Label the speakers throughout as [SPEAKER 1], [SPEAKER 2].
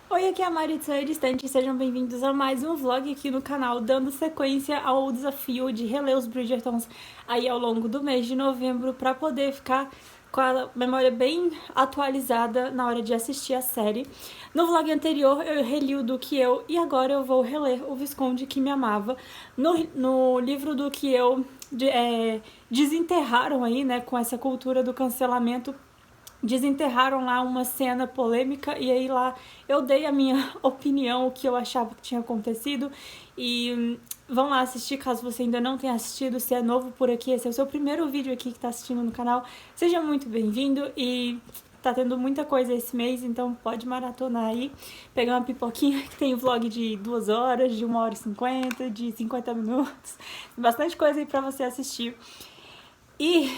[SPEAKER 1] Oi, aqui é a Maritza Distante, sejam bem-vindos a mais um vlog aqui no canal, dando sequência ao desafio de reler os Bridgertons aí ao longo do mês de novembro, para poder ficar com a memória bem atualizada na hora de assistir a série. No vlog anterior eu reli o Do Que Eu e agora eu vou reler O Visconde que Me Amava. No livro Do Que Eu desenterraram aí, né, com essa cultura do cancelamento, desenterraram lá uma cena polêmica e aí lá eu dei a minha opinião, o que eu achava que tinha acontecido. E vão lá assistir caso você ainda não tenha assistido. Se é novo por aqui, esse é o seu primeiro vídeo aqui que tá assistindo no canal, seja muito bem-vindo. E tá tendo muita coisa esse mês, então pode maratonar aí, pegar uma pipoquinha, que tem vlog de 2 horas, de 1h50, de 50 minutos, bastante coisa aí pra você assistir. E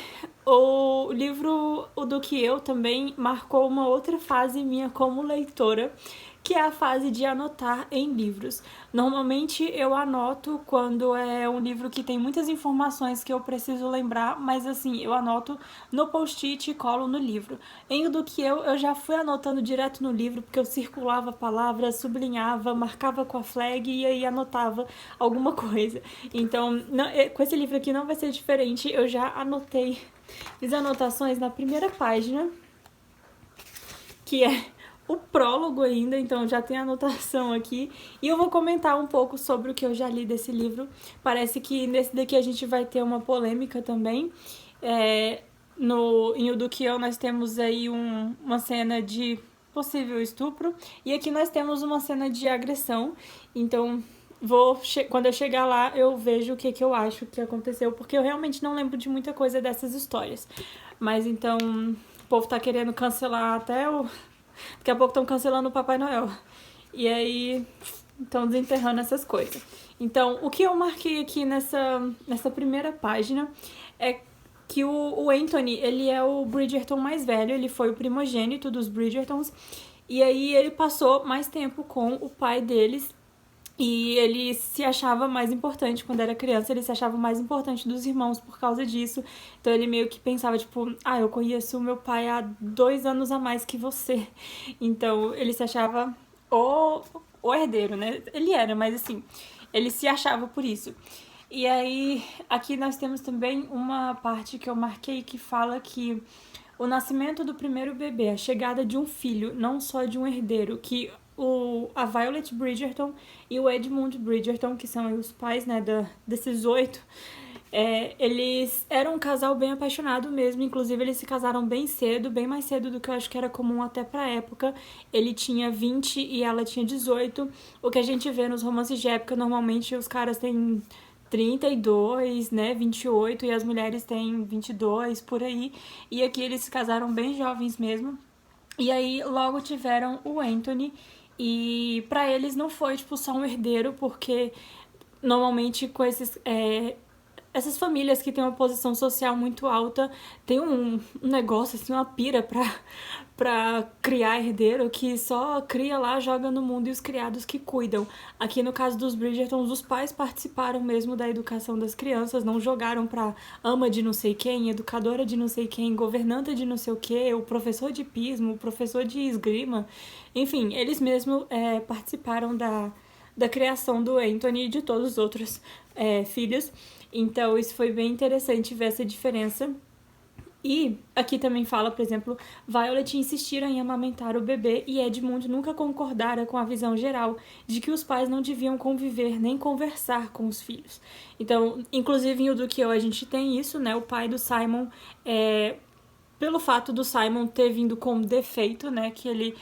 [SPEAKER 1] o livro O Do Que Eu também marcou uma outra fase minha como leitora, que é a fase de anotar em livros. Normalmente eu anoto quando é um livro que tem muitas informações que eu preciso lembrar, mas assim, eu anoto no post-it e colo no livro. Em O Do Que Eu já fui anotando direto no livro, porque eu circulava palavras, sublinhava, marcava com a flag e aí anotava alguma coisa. Então, com esse livro aqui não vai ser diferente, eu já anotei, fiz anotações na primeira página, que é o prólogo ainda, então já tem anotação aqui. E eu vou comentar um pouco sobre o que eu já li desse livro. Parece que nesse daqui a gente vai ter uma polêmica também. Em O Do Que Eu nós temos aí uma cena de possível estupro. E aqui nós temos uma cena de agressão. Então, quando eu chegar lá, eu vejo o que eu acho que aconteceu, porque eu realmente não lembro de muita coisa dessas histórias. Mas então, o povo tá querendo cancelar até o... Daqui a pouco estão cancelando o Papai Noel. E aí, estão desenterrando essas coisas. Então, o que eu marquei aqui nessa primeira página é que o Anthony, ele é o Bridgerton mais velho, ele foi o primogênito dos Bridgertons. E aí ele passou mais tempo com o pai deles, e ele se achava mais importante quando era criança, ele se achava mais importante dos irmãos por causa disso. Então ele meio que pensava, tipo, eu conheço o meu pai há 2 anos a mais que você. Então ele se achava o herdeiro, né? Ele era, mas assim, ele se achava por isso. E aí, aqui nós temos também uma parte que eu marquei que fala que o nascimento do primeiro bebê, a chegada de um filho, não só de um herdeiro, que a Violet Bridgerton e o Edmund Bridgerton, que são os pais, né, desses 8, eles eram um casal bem apaixonado mesmo. Inclusive eles se casaram bem cedo, bem mais cedo do que eu acho que era comum até pra época. Ele tinha 20 e ela tinha 18. O que a gente vê nos romances de época, normalmente os caras têm 32, né, 28, e as mulheres têm 22, por aí. E aqui eles se casaram bem jovens mesmo. E aí logo tiveram o Anthony, e pra eles não foi tipo só um herdeiro, porque normalmente com essas famílias que têm uma posição social muito alta, tem um negócio, assim, uma pira pra criar herdeiro, que só cria lá, joga no mundo e os criados que cuidam. Aqui no caso dos Bridgertons, os pais participaram mesmo da educação das crianças, não jogaram pra ama de não sei quem, educadora de não sei quem, governanta de não sei o que, o professor de pismo, o professor de esgrima. Enfim, eles mesmos participaram da criação do Anthony e de todos os outros filhos. Então isso foi bem interessante ver essa diferença. E aqui também fala, por exemplo, Violet insistira em amamentar o bebê e Edmund nunca concordara com a visão geral de que os pais não deviam conviver nem conversar com os filhos. Então, inclusive em O Do Que Eu a gente tem isso, né? O pai do Simon, pelo fato do Simon ter vindo com defeito, né, que ele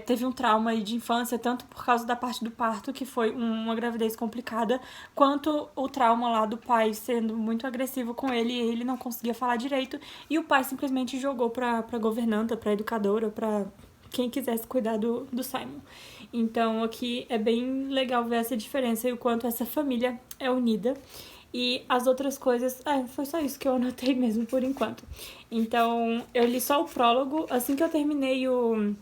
[SPEAKER 1] teve um trauma aí de infância, tanto por causa da parte do parto, que foi uma gravidez complicada, quanto o trauma lá do pai sendo muito agressivo com ele, e ele não conseguia falar direito, e o pai simplesmente jogou pra governanta, pra educadora, pra quem quisesse cuidar do Simon. Então aqui é bem legal ver essa diferença e o quanto essa família é unida. E as outras coisas... foi só isso que eu anotei mesmo por enquanto. Então, eu li só o prólogo. Assim que eu terminei o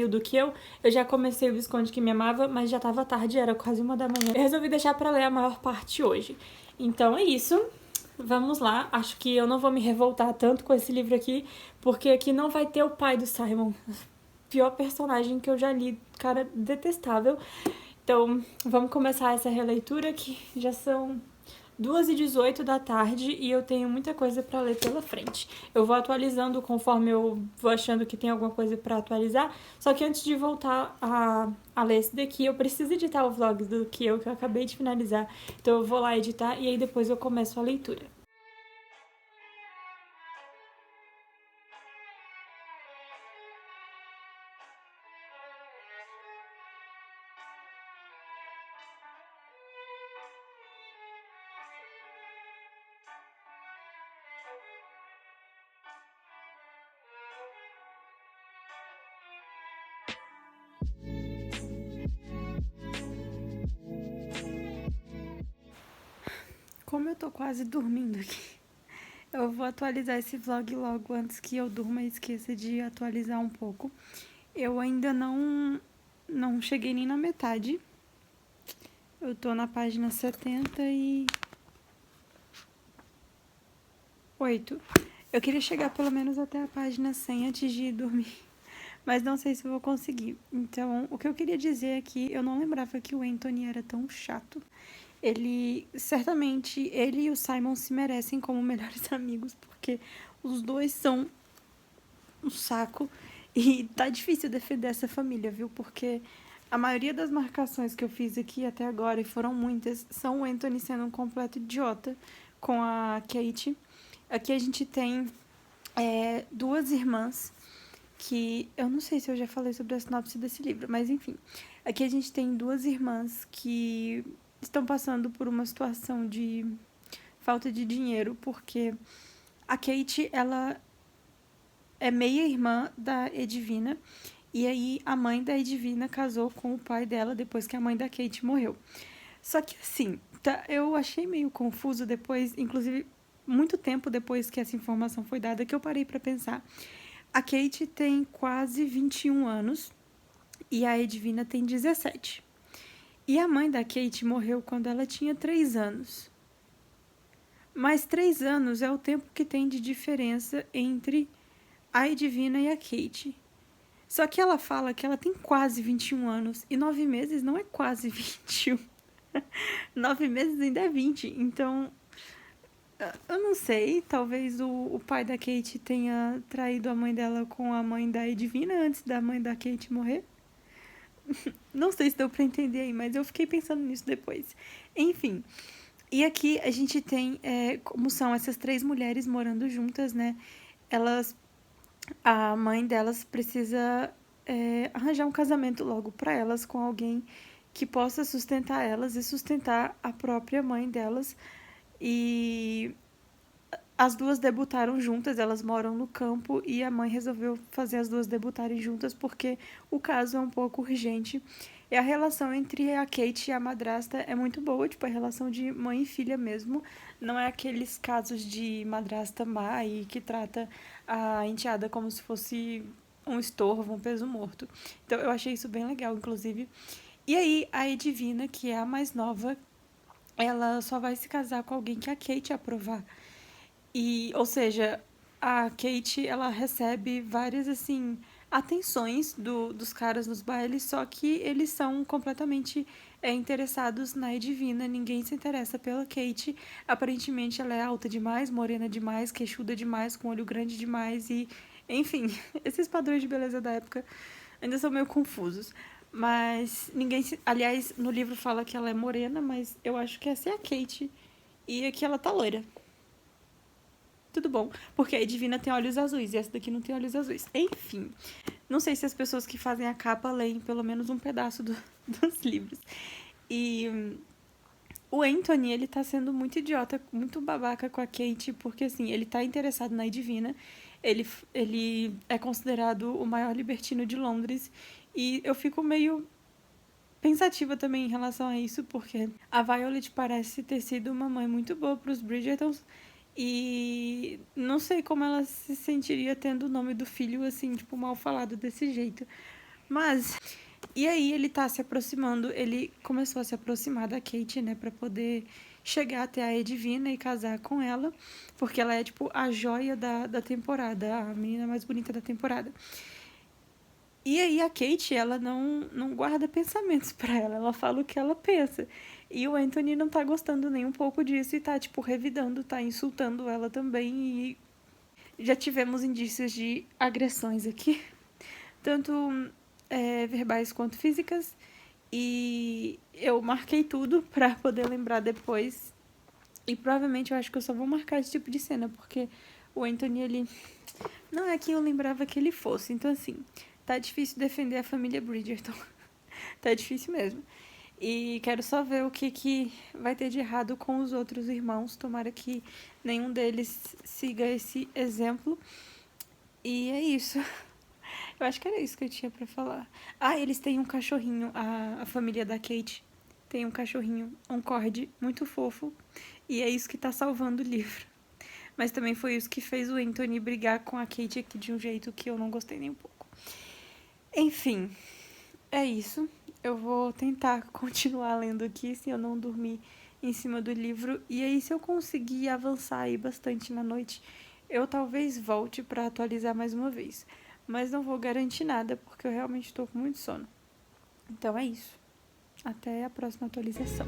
[SPEAKER 1] Do Que eu já comecei o Visconde que Me Amava, mas já tava tarde, era quase 1 da manhã. Eu resolvi deixar pra ler a maior parte hoje. Então é isso. Vamos lá. Acho que eu não vou me revoltar tanto com esse livro aqui, porque aqui não vai ter o pai do Simon. pior personagem que eu já li, cara, detestável. Então, vamos começar essa releitura que já são 2h18 da tarde e eu tenho muita coisa pra ler pela frente. Eu vou atualizando conforme eu vou achando que tem alguma coisa pra atualizar. Só que antes de voltar a ler esse daqui, eu preciso editar o vlog do que eu acabei de finalizar. Então eu vou lá editar e aí depois eu começo a leitura. Como eu tô quase dormindo aqui, eu vou atualizar esse vlog logo antes que eu durma e esqueça de atualizar um pouco. Eu ainda não cheguei nem na metade. Eu tô na página 78. Eu queria chegar pelo menos até a página 100 antes de dormir, mas não sei se eu vou conseguir. Então, o que eu queria dizer é que eu não lembrava que o Anthony era tão chato. Certamente, ele e o Simon se merecem como melhores amigos, porque os dois são um saco e tá difícil defender essa família, viu? Porque a maioria das marcações que eu fiz aqui até agora, e foram muitas, são o Anthony sendo um completo idiota com a Kate. Aqui a gente tem duas irmãs que... Eu não sei se eu já falei sobre a sinopse desse livro, mas enfim. Aqui a gente tem duas irmãs que estão passando por uma situação de falta de dinheiro, porque a Kate, ela é meia-irmã da Edwina, e aí a mãe da Edwina casou com o pai dela depois que a mãe da Kate morreu. Só que assim, eu achei meio confuso depois, inclusive muito tempo depois que essa informação foi dada, que eu parei pra pensar. A Kate tem quase 21 anos e a Edwina tem 17. E a mãe da Kate morreu quando ela tinha 3 anos. Mas 3 anos é o tempo que tem de diferença entre a Edwina e a Kate. Só que ela fala que ela tem quase 21 anos e 9 meses não é quase 21. 9 meses ainda é 20. Então, eu não sei, talvez o pai da Kate tenha traído a mãe dela com a mãe da Edwina antes da mãe da Kate morrer. Não sei se deu pra entender aí, mas eu fiquei pensando nisso depois. Enfim, e aqui a gente tem como são essas 3 mulheres morando juntas, né? A mãe delas precisa arranjar um casamento logo pra elas com alguém que possa sustentar elas e sustentar a própria mãe delas. E as duas debutaram juntas, elas moram no campo e a mãe resolveu fazer as duas debutarem juntas porque o caso é um pouco urgente. E a relação entre a Kate e a madrasta é muito boa, tipo, a relação de mãe e filha mesmo. Não é aqueles casos de madrasta má e que trata a enteada como se fosse um estorvo, um peso morto. Então eu achei isso bem legal, inclusive. E aí a Edwina, que é a mais nova, ela só vai se casar com alguém que a Kate aprovar. E, ou seja, a Kate, ela recebe várias, assim, atenções dos caras nos bailes, só que eles são completamente interessados na Edwina. Ninguém se interessa pela Kate. Aparentemente, ela é alta demais, morena demais, queixuda demais, com olho grande demais e... Enfim, esses padrões de beleza da época ainda são meio confusos. Mas ninguém se... Aliás, no livro fala que ela é morena, mas eu acho que essa é a Kate. E aqui ela tá loira. Tudo bom, porque a Edwina tem olhos azuis e essa daqui não tem olhos azuis. Enfim, não sei se as pessoas que fazem a capa leem pelo menos um pedaço dos livros. E o Anthony, ele tá sendo muito idiota, muito babaca com a Kate, porque assim, ele tá interessado na Edwina, ele é considerado o maior libertino de Londres, e eu fico meio pensativa também em relação a isso, porque a Violet parece ter sido uma mãe muito boa pros Bridgertons, e não sei como ela se sentiria tendo o nome do filho, assim, tipo, mal falado desse jeito. Mas, e aí ele tá se aproximando, ele começou a se aproximar da Kate, né, pra poder chegar até a Edwina e casar com ela, porque ela é, tipo, a joia da temporada, a menina mais bonita da temporada. E aí a Kate, ela não guarda pensamentos pra ela, ela fala o que ela pensa. E o Anthony não tá gostando nem um pouco disso e tá, tipo, revidando, tá insultando ela também. E já tivemos indícios de agressões aqui, tanto verbais quanto físicas. E eu marquei tudo pra poder lembrar depois. E provavelmente eu acho que eu só vou marcar esse tipo de cena, porque o Anthony, ele não é quem eu lembrava que ele fosse. Então, assim, tá difícil defender a família Bridgerton. Tá difícil mesmo. E quero só ver o que vai ter de errado com os outros irmãos. Tomara que nenhum deles siga esse exemplo. E é isso. Eu acho que era isso que eu tinha pra falar. Ah, eles têm um cachorrinho, a família da Kate tem um cachorrinho, um corgi, muito fofo. E é isso que tá salvando o livro. Mas também foi isso que fez o Anthony brigar com a Kate aqui de um jeito que eu não gostei nem um pouco. Enfim, é isso. Eu vou tentar continuar lendo aqui se eu não dormir em cima do livro. E aí, se eu conseguir avançar aí bastante na noite, eu talvez volte para atualizar mais uma vez. Mas não vou garantir nada, porque eu realmente estou com muito sono. Então é isso. Até a próxima atualização.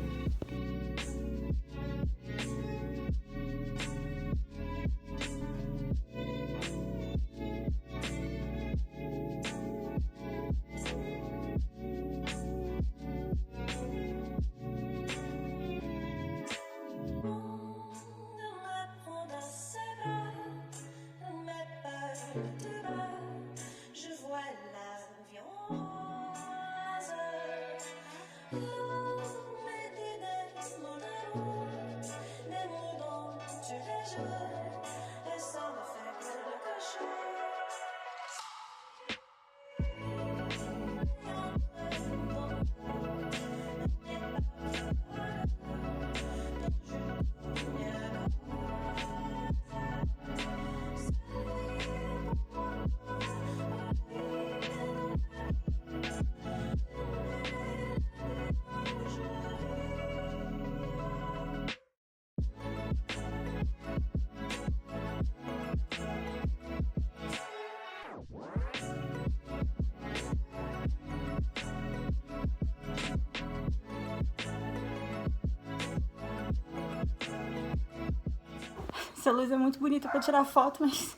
[SPEAKER 1] Essa luz é muito bonita pra tirar foto, mas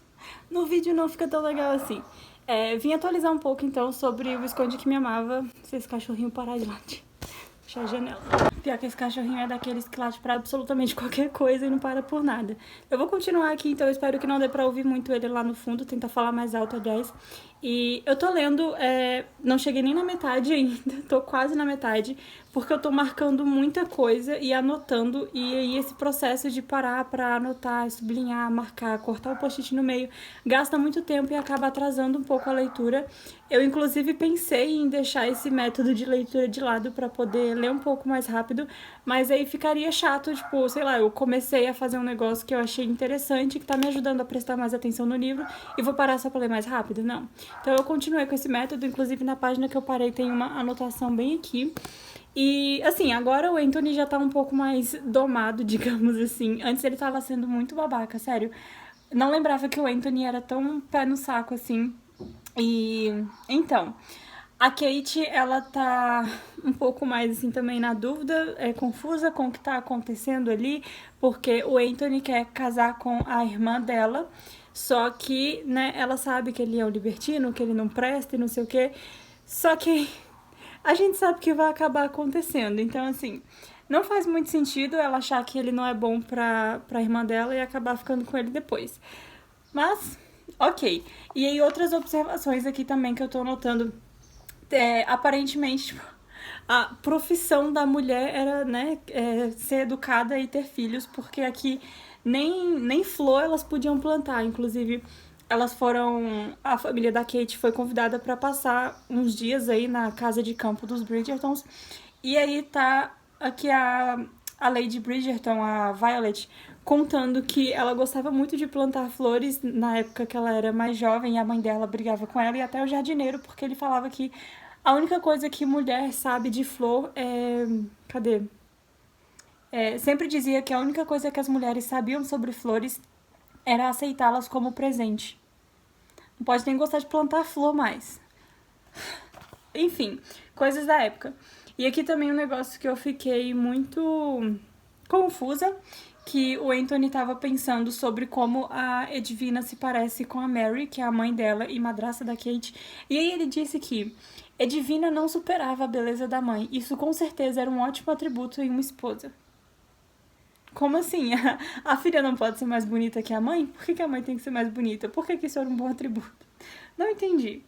[SPEAKER 1] no vídeo não fica tão legal assim. Vim atualizar um pouco, então, sobre o Visconde que me amava. Se esse cachorrinho parar de latir. Fechar a janela. Pior que esse cachorrinho é daqueles que late pra absolutamente qualquer coisa e não para por nada. Eu vou continuar aqui, então eu espero que não dê pra ouvir muito ele lá no fundo. Tentar falar mais alto, aliás. E eu tô lendo, não cheguei nem na metade ainda, tô quase na metade, porque eu tô marcando muita coisa e anotando, e aí esse processo de parar pra anotar, sublinhar, marcar, cortar o post-it no meio, gasta muito tempo e acaba atrasando um pouco a leitura. Eu, inclusive, pensei em deixar esse método de leitura de lado pra poder ler um pouco mais rápido, mas aí ficaria chato, tipo, sei lá, eu comecei a fazer um negócio que eu achei interessante, que tá me ajudando a prestar mais atenção no livro, e vou parar só pra ler mais rápido? Não. Então eu continuei com esse método, inclusive na página que eu parei tem uma anotação bem aqui. E, assim, agora o Anthony já tá um pouco mais domado, digamos assim. Antes ele tava sendo muito babaca, sério. Não lembrava que o Anthony era tão pé no saco, assim. E, então, a Kate, ela tá um pouco mais, assim, também na dúvida, confusa com o que tá acontecendo ali, porque o Anthony quer casar com a irmã dela, só que, né, ela sabe que ele é um libertino, que ele não presta e não sei o quê, só que a gente sabe que vai acabar acontecendo. Então, assim, não faz muito sentido ela achar que ele não é bom pra irmã dela e acabar ficando com ele depois. Mas, ok. E aí, outras observações aqui também que eu tô notando. Aparentemente, tipo, a profissão da mulher era, né, ser educada e ter filhos, porque aqui nem flor elas podiam plantar. Inclusive, elas foram... A família da Kate foi convidada para passar uns dias aí na casa de campo dos Bridgertons. E aí tá aqui a Lady Bridgerton, a Violet, contando que ela gostava muito de plantar flores na época que ela era mais jovem, e a mãe dela brigava com ela, e até o jardineiro, porque ele falava que a única coisa que mulher sabe de flor é... Cadê? Sempre dizia que a única coisa que as mulheres sabiam sobre flores era aceitá-las como presente. Não pode nem gostar de plantar flor mais. Enfim, coisas da época. E aqui também um negócio que eu fiquei muito confusa, que o Anthony tava pensando sobre como a Edwina se parece com a Mary, que é a mãe dela e madrasta da Kate. E aí ele disse que Edwina não superava a beleza da mãe. Isso com certeza era um ótimo atributo em uma esposa. Como assim? A filha não pode ser mais bonita que a mãe? Por que a mãe tem que ser mais bonita? Por que isso era um bom atributo? Não entendi.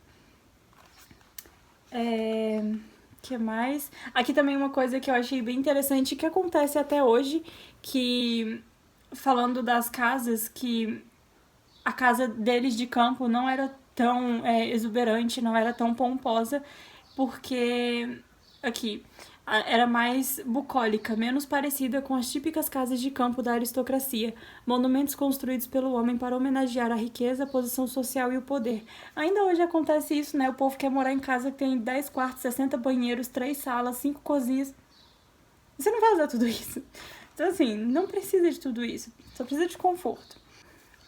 [SPEAKER 1] Que mais? Aqui também uma coisa que eu achei bem interessante que acontece até hoje, que falando das casas, que a casa deles de campo não era tão exuberante, não era tão pomposa, porque aqui era mais bucólica, menos parecida com as típicas casas de campo da aristocracia, monumentos construídos pelo homem para homenagear a riqueza, a posição social e o poder. Ainda hoje acontece isso, né? O povo quer morar em casa que tem 10 quartos, 60 banheiros, 3 salas, 5 cozinhas. Você não vai usar tudo isso. Então, assim, não precisa de tudo isso. Só precisa de conforto.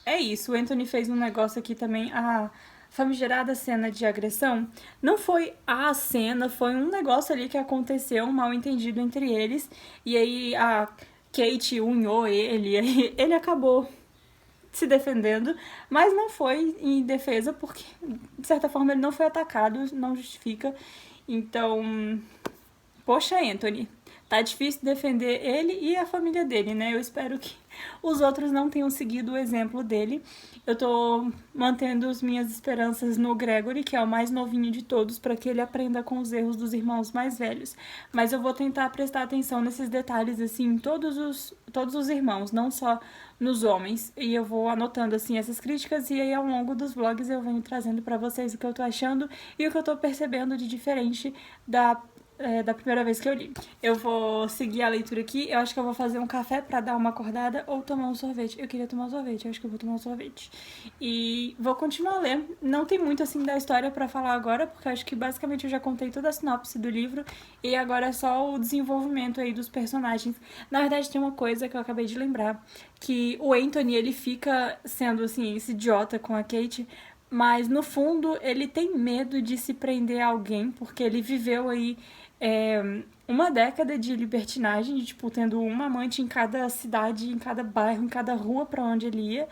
[SPEAKER 1] É isso, o Anthony fez um negócio aqui também, a famigerada cena de agressão. Não foi a cena, foi um negócio ali que aconteceu, um mal entendido entre eles. E aí a Kate unhou ele, aí ele acabou se defendendo, mas não foi em defesa, porque de certa forma ele não foi atacado, não justifica. Então, poxa, Anthony, tá difícil defender ele e a família dele, né? Eu espero que os outros não tenham seguido o exemplo dele. Eu tô mantendo as minhas esperanças no Gregory, que é o mais novinho de todos, para que ele aprenda com os erros dos irmãos mais velhos. Mas eu vou tentar prestar atenção nesses detalhes, assim, em todos os irmãos, não só nos homens. E eu vou anotando, assim, essas críticas e aí ao longo dos vlogs eu venho trazendo para vocês o que eu tô achando e o que eu tô percebendo de diferente da primeira vez que eu li. Eu vou seguir a leitura aqui. Eu acho que eu vou fazer um café pra dar uma acordada ou tomar um sorvete. Eu queria tomar um sorvete, eu acho que eu vou tomar um sorvete. E vou continuar a ler. Não tem muito assim da história pra falar agora, porque eu acho que basicamente eu já contei toda a sinopse do livro e agora é só o desenvolvimento aí dos personagens. Na verdade, tem uma coisa que eu acabei de lembrar, que o Anthony, ele fica sendo assim, esse idiota com a Kate, mas no fundo ele tem medo de se prender a alguém, porque ele viveu aí uma década de libertinagem, de, tipo, tendo uma amante em cada cidade, em cada bairro, em cada rua pra onde ele ia.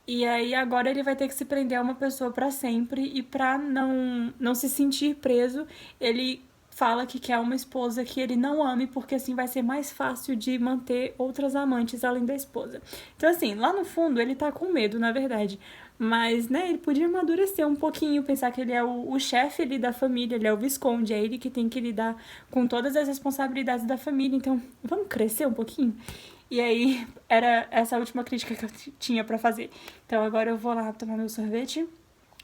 [SPEAKER 1] E aí agora ele vai ter que se prender a uma pessoa pra sempre e pra não se sentir preso, ele fala que quer uma esposa que ele não ame, porque assim vai ser mais fácil de manter outras amantes além da esposa. Então assim, lá no fundo ele tá com medo, na verdade. Mas, né, ele podia amadurecer um pouquinho, pensar que ele é o chefe ali da família, ele é o visconde, é ele que tem que lidar com todas as responsabilidades da família, então vamos crescer um pouquinho? E aí, era essa a última crítica que eu tinha pra fazer. Então agora eu vou lá tomar meu sorvete.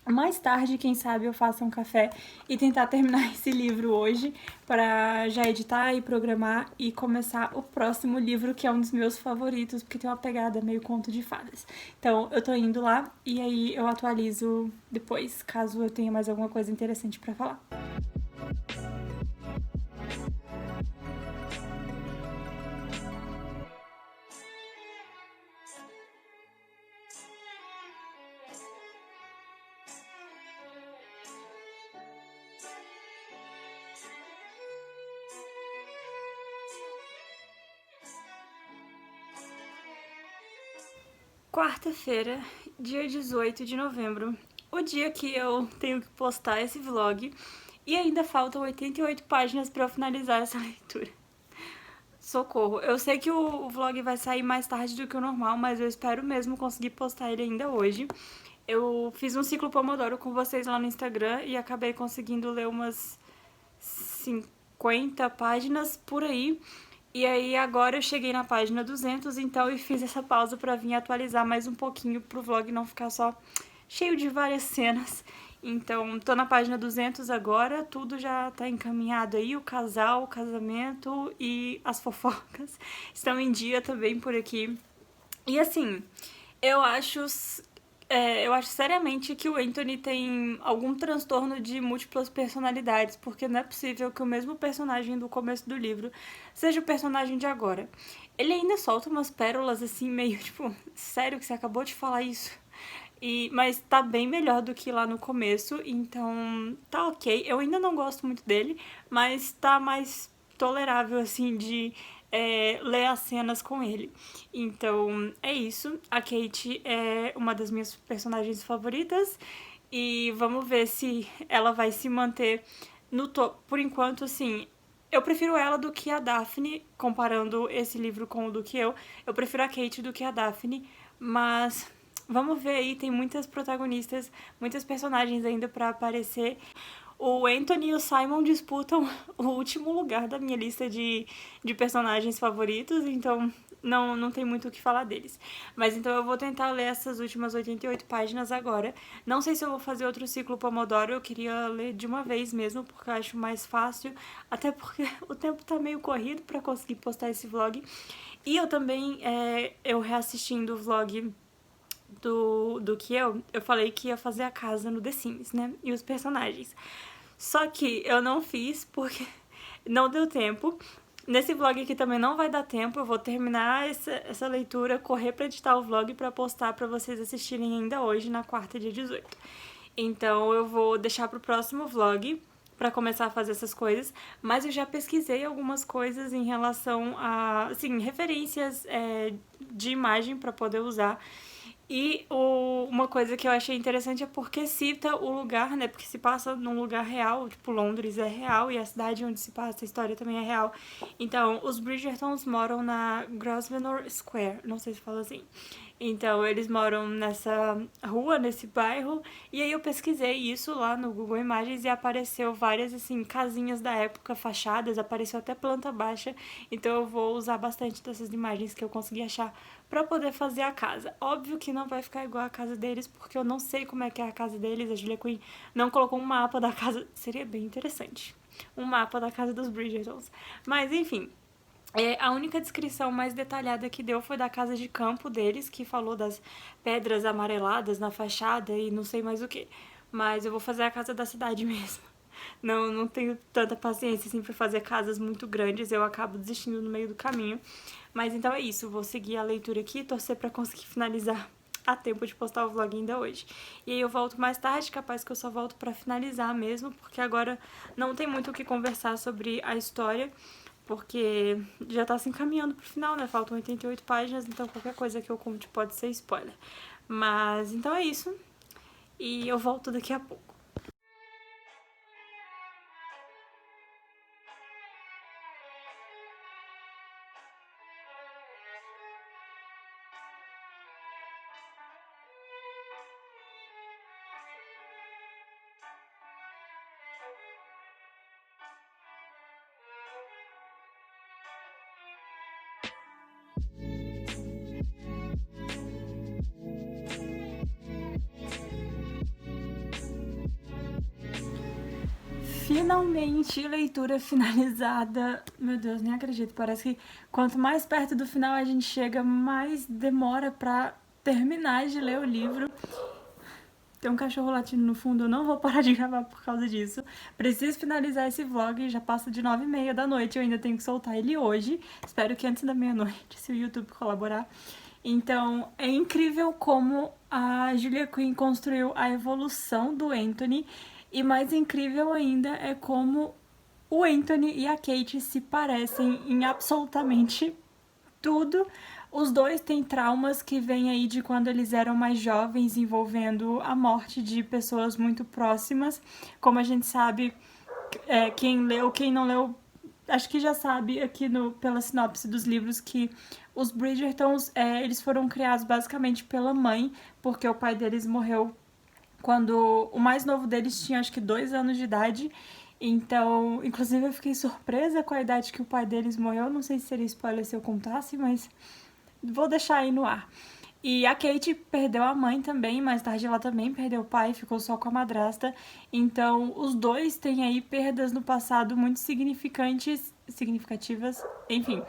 [SPEAKER 1] Mais tarde, quem sabe, eu faça um café e tentar terminar esse livro hoje para já editar e programar e começar o próximo livro, que é um dos meus favoritos, porque tem uma pegada meio conto de fadas. Então, eu tô indo lá e aí eu atualizo depois, caso eu tenha mais alguma coisa interessante para falar. Quarta-feira, dia 18 de novembro, o dia que eu tenho que postar esse vlog e ainda faltam 88 páginas para eu finalizar essa leitura. Socorro, eu sei que o vlog vai sair mais tarde do que o normal, mas eu espero mesmo conseguir postar ele ainda hoje. Eu fiz um ciclo Pomodoro com vocês lá no Instagram e acabei conseguindo ler umas 50 páginas por aí. E aí agora eu cheguei na página 200, então, e fiz essa pausa pra vir atualizar mais um pouquinho pro vlog não ficar só cheio de várias cenas. Então, tô na página 200 agora, tudo já tá encaminhado aí, o casal, o casamento e as fofocas estão em dia também por aqui. E assim, eu acho seriamente que o Anthony tem algum transtorno de múltiplas personalidades, porque não é possível que o mesmo personagem do começo do livro seja o personagem de agora. Ele ainda solta umas pérolas assim, meio tipo, sério que você acabou de falar isso? Mas tá bem melhor do que lá no começo, então tá ok. Eu ainda não gosto muito dele, mas tá mais tolerável, assim, de ler as cenas com ele. Então é isso. A Kate é uma das minhas personagens favoritas e vamos ver se ela vai se manter no topo. Por enquanto, assim, eu prefiro ela do que a Daphne, comparando esse livro com o do que eu. Eu prefiro a Kate do que a Daphne, mas vamos ver aí, tem muitas protagonistas, muitas personagens ainda pra aparecer. O Anthony e o Simon disputam o último lugar da minha lista de personagens favoritos, então não tem muito o que falar deles. Mas então eu vou tentar ler essas últimas 88 páginas agora. Não sei se eu vou fazer outro ciclo Pomodoro, eu queria ler de uma vez mesmo, porque eu acho mais fácil, até porque o tempo tá meio corrido pra conseguir postar esse vlog. E eu também, eu reassistindo o vlog do que eu falei que ia fazer a casa no The Sims, né? E os personagens. Só que eu não fiz porque não deu tempo. Nesse vlog aqui também não vai dar tempo. Eu vou terminar essa leitura, correr pra editar o vlog pra postar pra vocês assistirem ainda hoje, na quarta, dia 18. Então eu vou deixar pro próximo vlog pra começar a fazer essas coisas, mas eu já pesquisei algumas coisas em relação a, assim, referências de imagem pra poder usar. E uma coisa que eu achei interessante é porque cita o lugar, né? Porque se passa num lugar real, tipo, Londres é real e a cidade onde se passa a história também é real. Então, os Bridgertons moram na Grosvenor Square, não sei se fala assim. Então, eles moram nessa rua, nesse bairro, e aí eu pesquisei isso lá no Google Imagens e apareceu várias, assim, casinhas da época, fachadas, apareceu até planta baixa, então eu vou usar bastante dessas imagens que eu consegui achar pra poder fazer a casa. Óbvio que não vai ficar igual a casa deles, porque eu não sei como é que é a casa deles, a Julia Quinn não colocou um mapa da casa, seria bem interessante, um mapa da casa dos Bridgertons. Mas, enfim, a única descrição mais detalhada que deu foi da casa de campo deles, que falou das pedras amareladas na fachada e não sei mais o que. Mas eu vou fazer a casa da cidade mesmo. Não tenho tanta paciência assim pra fazer casas muito grandes, eu acabo desistindo no meio do caminho. Mas então é isso, vou seguir a leitura aqui e torcer pra conseguir finalizar a tempo de postar o vlog ainda hoje. E aí eu volto mais tarde, capaz que eu só volto pra finalizar mesmo, porque agora não tem muito o que conversar sobre a história, porque já tá se encaminhando pro final, né? Faltam 88 páginas, então qualquer coisa que eu conte pode ser spoiler. Mas então é isso, e eu volto daqui a pouco. Finalmente, leitura finalizada. Meu Deus, nem acredito. Parece que quanto mais perto do final a gente chega, mais demora pra terminar de ler o livro. Tem um cachorro latindo no fundo, eu não vou parar de gravar por causa disso. Preciso finalizar esse vlog, já passa de 9h30 da noite, eu ainda tenho que soltar ele hoje. Espero que antes da meia-noite, se o YouTube colaborar. Então, é incrível como a Julia Quinn construiu a evolução do Anthony. E mais incrível ainda é como o Anthony e a Kate se parecem em absolutamente tudo. Os dois têm traumas que vêm aí de quando eles eram mais jovens, envolvendo a morte de pessoas muito próximas. Como a gente sabe, quem leu, quem não leu, acho que já sabe aqui pela sinopse dos livros que os Bridgertons, eles foram criados basicamente pela mãe, porque o pai deles morreu quando o mais novo deles tinha acho que 2 anos de idade. Então, inclusive eu fiquei surpresa com a idade que o pai deles morreu. Não sei se seria spoiler se eu contasse, mas vou deixar aí no ar. E a Kate perdeu a mãe também, mais tarde ela também perdeu o pai, ficou só com a madrasta. Então, os dois têm aí perdas no passado muito significativas, enfim.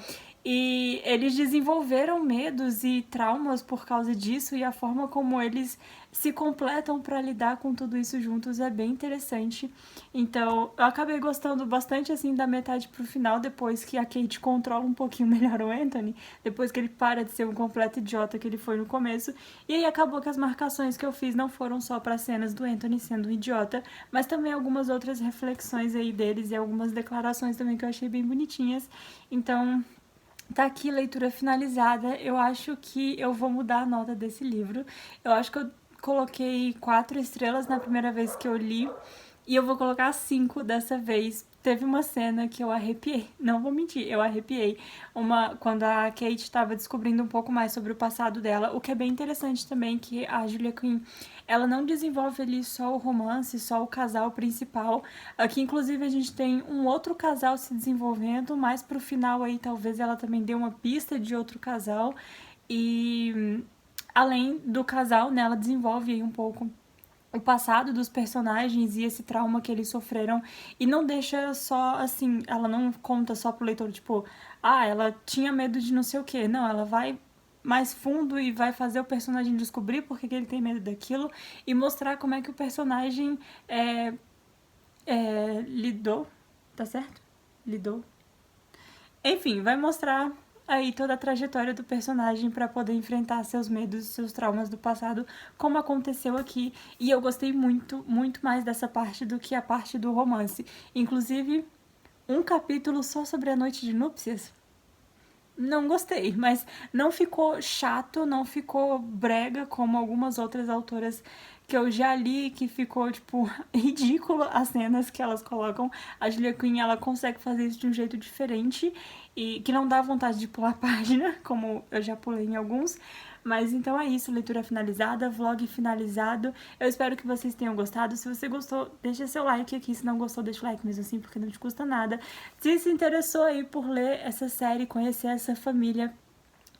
[SPEAKER 1] E eles desenvolveram medos e traumas por causa disso, e a forma como eles se completam para lidar com tudo isso juntos é bem interessante. Então, eu acabei gostando bastante assim da metade pro final, depois que a Kate controla um pouquinho melhor o Anthony, depois que ele para de ser um completo idiota que ele foi no começo. E aí acabou que as marcações que eu fiz não foram só para cenas do Anthony sendo um idiota, mas também algumas outras reflexões aí deles e algumas declarações também que eu achei bem bonitinhas. Então, tá aqui, leitura finalizada. Eu acho que eu vou mudar a nota desse livro. Eu acho que eu coloquei 4 estrelas na primeira vez que eu li. E eu vou colocar 5 dessa vez. Teve uma cena que eu arrepiei. Não vou mentir, eu arrepiei. Quando a Kate estava descobrindo um pouco mais sobre o passado dela. O que é bem interessante também, que a Julia Quinn, ela não desenvolve ali só o romance, só o casal principal. Aqui, inclusive, a gente tem um outro casal se desenvolvendo. Mais pro final aí, talvez ela também dê uma pista de outro casal. E além do casal, né, ela desenvolve aí um pouco o passado dos personagens e esse trauma que eles sofreram, e não deixa só assim, ela não conta só pro leitor, tipo, ela tinha medo de não sei o que. Não, ela vai mais fundo e vai fazer o personagem descobrir porque que ele tem medo daquilo e mostrar como é que o personagem lidou, tá certo? Lidou. Enfim, vai mostrar aí toda a trajetória do personagem para poder enfrentar seus medos e seus traumas do passado, como aconteceu aqui. E eu gostei muito, muito mais dessa parte do que a parte do romance. Inclusive, um capítulo só sobre a noite de núpcias. Não gostei, mas não ficou chato, não ficou brega como algumas outras autoras que eu já li, que ficou, tipo, ridículo as cenas que elas colocam. A Julia Quinn, ela consegue fazer isso de um jeito diferente e que não dá vontade de pular a página, como eu já pulei em alguns. Mas então é isso, leitura finalizada, vlog finalizado. Eu espero que vocês tenham gostado. Se você gostou, deixa seu like aqui. Se não gostou, deixa o like mesmo assim, porque não te custa nada. Se interessou aí por ler essa série, conhecer essa família,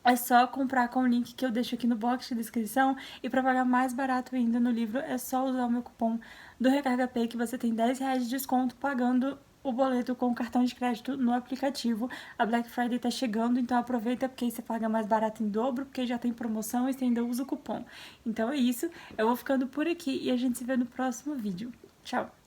[SPEAKER 1] é só comprar com o link que eu deixo aqui no box de descrição. E para pagar mais barato ainda no livro, é só usar o meu cupom do Recarga Pay, que você tem R$10 de desconto pagando o boleto com o cartão de crédito no aplicativo. A Black Friday tá chegando, então aproveita, porque aí você paga mais barato em dobro, porque já tem promoção e você ainda usa o cupom. Então é isso, eu vou ficando por aqui e a gente se vê no próximo vídeo. Tchau!